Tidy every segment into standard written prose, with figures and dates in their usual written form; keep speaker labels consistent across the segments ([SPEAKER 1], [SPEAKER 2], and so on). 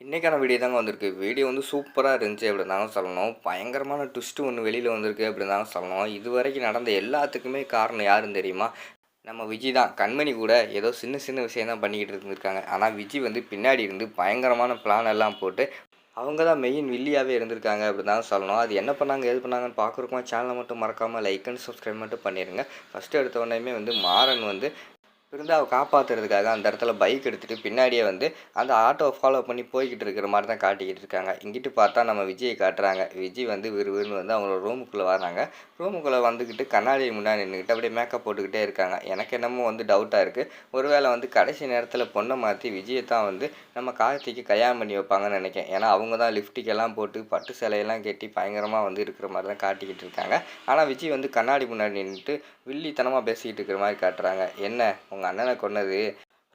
[SPEAKER 1] இன்றைக்கான வீடியோ தாங்க வந்திருக்கு. வீடியோ வந்து சூப்பராக இருந்துச்சு அப்படின்னு தாங்க சொல்லணும். பயங்கரமான ட்விஸ்ட்டு ஒன்று வெளியில் வந்திருக்கு அப்படின்னு தாங்க சொல்லணும். இதுவரைக்கும் நடந்த எல்லாத்துக்குமே காரணம் யாருன்னு தெரியுமா? நம்ம விஜய் தான். கண்மணி கூட ஏதோ சின்ன சின்ன விஷயம் தான் பண்ணிக்கிட்டு இருந்திருக்காங்க. ஆனால் விஜய் வந்து பின்னாடி இருந்து பயங்கரமான பிளான் எல்லாம் போட்டு அவங்க தான் மெயின் வில்லியாகவே இருந்திருக்காங்க அப்படின்னு தாங்க சொல்லணும். அது என்ன பண்ணாங்க ஏது பண்ணாங்கன்னு பார்க்குறக்குமா சேனலை மட்டும் மறக்காமல் லைக் அண்ட் சப்ஸ்கிரைப் மட்டும் பண்ணிடுங்க. ஃபஸ்ட்டு எடுத்த உடனேயுமே வந்து மாறன் வந்து பிருந்தாவ காப்பாத்துறதுக்காக அந்த இடத்துல பைக் எடுத்துகிட்டு பின்னாடியே வந்து அந்த ஆட்டோவை ஃபாலோ பண்ணி போய்கிட்டு இருக்கிற மாதிரி தான் காட்டிக்கிட்டு இருக்காங்க. இங்கிட்டு பார்த்தா நம்ம விஜயை காட்டுறாங்க. விஜய் வந்து விறுவிறுன்னு வந்து அவங்களோட ரூமுக்குள்ளே வராங்க. ரூமுக்குள்ளே வந்துக்கிட்டு கண்ணாடி முன்னாடி நின்றுக்கிட்டு அப்படியே மேக்கப் போட்டுக்கிட்டே இருக்காங்க. எனக்கு என்னமோ வந்து டவுட்டாக இருக்குது. ஒருவேளை வந்து கடைசி நேரத்தில் பொண்ணை மாற்றி விஜயை தான் வந்து நம்ம கார்த்திக்கு கல்யாணம் பண்ணி வைப்பாங்கன்னு நினைக்கிறேன். ஏன்னா அவங்க தான் லிப்டிக்கெல்லாம் போட்டு பட்டு சேலையெல்லாம் கட்டி பயங்கரமாக வந்து இருக்கிற மாதிரி தான் காட்டிக்கிட்டு இருக்காங்க. ஆனால் விஜய் வந்து கண்ணாடி முன்னாடி நின்றுட்டு வில்லித்தனமாக பேசிக்கிட்டு இருக்கிற மாதிரி காட்டுறாங்க. என்ன உங்கள் அண்ணனை கொன்னது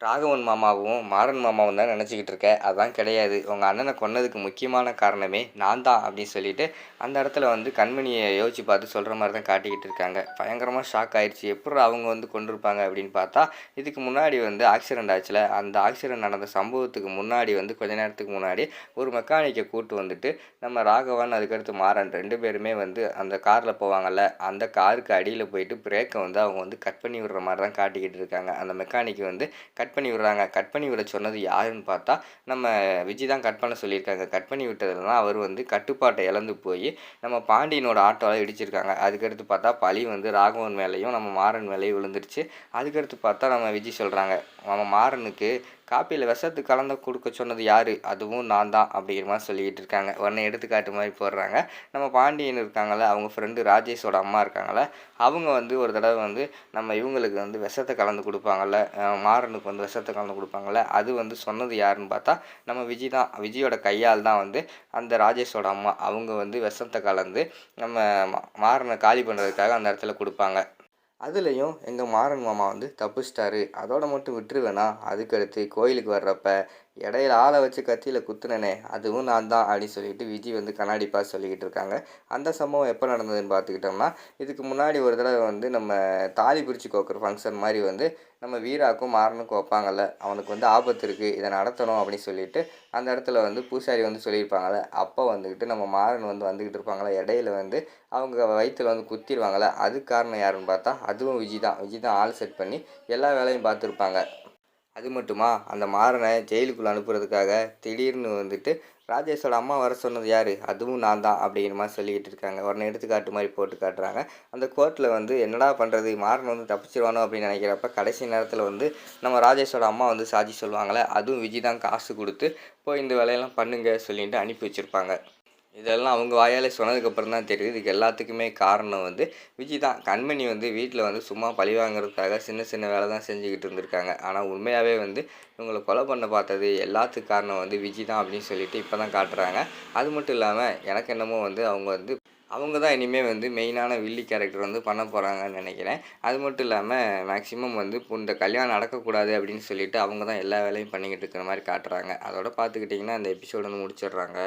[SPEAKER 1] ராகவன் மாமாவும் மாறன் மாமாவும் தான் நினச்சிக்கிட்டு இருக்கேன். அதான் கிடையாது. உங்கள் அண்ணனை கொன்னதுக்கு முக்கியமான காரணமே நான் தான் அப்படின்னு சொல்லிட்டு அந்த இடத்துல வந்து கண்மணியை யோசிச்சு பார்த்து சொல்கிற மாதிரி தான் காட்டிக்கிட்டு இருக்காங்க. பயங்கரமாக ஷாக் ஆயிடுச்சு. எப்படி அவங்க வந்து கொண்டிருப்பாங்க அப்படின்னு பார்த்தா இதுக்கு முன்னாடி வந்து ஆக்சிடெண்ட் ஆச்சுல, அந்த ஆக்சிடெண்ட் நடந்த சம்பவத்துக்கு முன்னாடி வந்து கொஞ்ச நேரத்துக்கு முன்னாடி ஒரு மெக்கானிக்கை கூட்டு வந்துட்டு நம்ம ராகவன் அதுக்கடுத்து மாறன் 2 பேருமே வந்து அந்த காரில் போவாங்கள்ல, அந்த காருக்கு அடியில் போயிட்டு பிரேக்கை வந்து அவங்க வந்து கட் பண்ணி விடுற மாதிரி தான் காட்டிக்கிட்டு இருக்காங்க. அந்த மெக்கானிக்கு வந்து கட் பண்ணி விடுறாங்க. கட் பண்ணி விட சொன்னது யாருன்னு பார்த்தா நம்ம விஜய் தான் கட் பண்ண சொல்லியிருக்காங்க. கட் பண்ணி விட்டதில் தான் அவர் வந்து கட்டுப்பாட்டை இழந்து போய் நம்ம பாண்டியனோட ஆட்டோவில் இடிச்சிருக்காங்க. அதுக்கடுத்து பார்த்தா பழி வந்து ராகவன் மேலேயும் நம்ம மாறன் மேலேயும் விழுந்துருச்சு. அதுக்கடுத்து பார்த்தா நம்ம விஜய் சொல்கிறாங்க, நம்ம மாறனுக்கு காப்பியில் விஷத்து கலந்து கொடுக்க சொன்னது யார்? அதுவும் நான் தான் அப்படிங்கிற மாதிரி சொல்லிக்கிட்டு இருக்காங்க. உடனே எடுத்துக்காட்டு மாதிரி போடுறாங்க. நம்ம பாண்டியன் இருக்காங்கள, அவங்க ஃப்ரெண்டு ராஜேஷோட அம்மா இருக்காங்கள, அவங்க வந்து ஒரு தடவை வந்து நம்ம இவங்களுக்கு வந்து விஷத்தை கலந்து கொடுப்பாங்கள்ல, மாறனுக்கு வந்து விஷத்தை கலந்து கொடுப்பாங்கள்ல, அது வந்து சொன்னது யாருன்னு பார்த்தா நம்ம விஜய் தான். விஜயோட கையால் தான் வந்து அந்த ராஜேஷோட அம்மா அவங்க வந்து விஷத்தை கலந்து நம்ம மாறனை காலி பண்ணுறதுக்காக அந்த இடத்துல கொடுப்பாங்க. அதுலேயும் எங்கள் மாறன் மாமா வந்து தப்பிச்சிட்டாரு. அதோட மட்டும் விட்டுருவேனா? அதுக்கடுத்து கோயிலுக்கு வர்றப்ப இடையில ஆளை வச்சு கத்தியில் குத்துனனே அதுவும் நான் தான் அப்படின்னு சொல்லிட்டு விஜய் வந்து கண்ணாடி பார்த்து சொல்லிக்கிட்டு இருக்காங்க. அந்த சம்பவம் எப்போ நடந்ததுன்னு பார்த்துக்கிட்டோம்னா இதுக்கு முன்னாடி ஒரு தடவை வந்து நம்ம தாலி பிரித்து கோக்குற ஃபங்க்ஷன் மாதிரி வந்து நம்ம வீராக்கும் மாறனுக்கும் வைப்பாங்கள்ல, அவனுக்கு வந்து ஆபத்து இருக்குது, இதை நடத்தணும் அப்படின்னு சொல்லிட்டு அந்த இடத்துல வந்து பூசாரி வந்து சொல்லியிருப்பாங்கள்ல, அப்போ வந்துக்கிட்டு நம்ம மாறன் வந்து வந்துக்கிட்டு இருப்பாங்களே, இடையில வந்து அவங்க வயிற்றில் வந்து குத்திடுவாங்கள்ல, அதுக்கு காரணம் யாருன்னு பார்த்தா அதுவும் விஜய் தான். விஜய் தான் ஆள் செட் பண்ணி எல்லா வேலையும் பார்த்துருப்பாங்க. அது மட்டுமா, அந்த மாறனை ஜெயிலுக்குள்ளே அனுப்புறதுக்காக திடீர்னு வந்துட்டு ராஜேஷோட அம்மா வர சொன்னது யார்? அதுவும் நான் தான் அப்படிங்கிற மாதிரி சொல்லிக்கிட்டு இருக்காங்க. உடனே எடுத்துக்காட்டு மாதிரி போட்டு காட்டுறாங்க. அந்த கோர்ட்டில் வந்து என்னடா பண்ணுறது, மாறன் வந்து தப்பிச்சிருவானோ அப்படின்னு நினைக்கிறப்ப கடைசி நேரத்தில் வந்து நம்ம ராஜேஷோட அம்மா வந்து சாட்சி சொல்லுவாங்களே, அதுவும் விஜய் தான் காசு கொடுத்து போய் இந்த வேலையெல்லாம் பண்ணுங்க சொல்லிட்டு அனுப்பி வச்சுருப்பாங்க. இதெல்லாம் அவங்க வாயாலே சொன்னதுக்கப்புறம் தான் தெரியுது இதுக்கு எல்லாத்துக்குமே காரணம் வந்து விஜய் தான். கண்மணி வந்து வீட்டில் வந்து சும்மா பழி வாங்குறதுக்காக சின்ன சின்ன வேலை தான் செஞ்சுக்கிட்டு இருந்திருக்காங்க. ஆனால் உண்மையாகவே வந்து இவங்களை கொலை பண்ண பார்த்தது எல்லாத்துக்கும் காரணம் வந்து விஜய் தான் அப்படின்னு சொல்லிட்டு இப்போ தான் காட்டுறாங்க. அது மட்டும் இல்லாமல் எனக்கு என்னமோ வந்து அவங்க தான் இனிமேல் வந்து மெயினான வில்லி கேரக்டர் வந்து பண்ண போகிறாங்கன்னு நினைக்கிறேன். அது மட்டும் இல்லாமல் மேக்ஸிமம் வந்து இந்த கல்யாணம் நடக்கக்கூடாது அப்படின்னு சொல்லிட்டு அவங்க தான் எல்லா வேலையும் பண்ணிக்கிட்டு இருக்கிற மாதிரி காட்டுறாங்க. அதோட பார்த்துக்கிட்டிங்கன்னா அந்த எபிசோடு வந்து முடிச்சிடுறாங்க.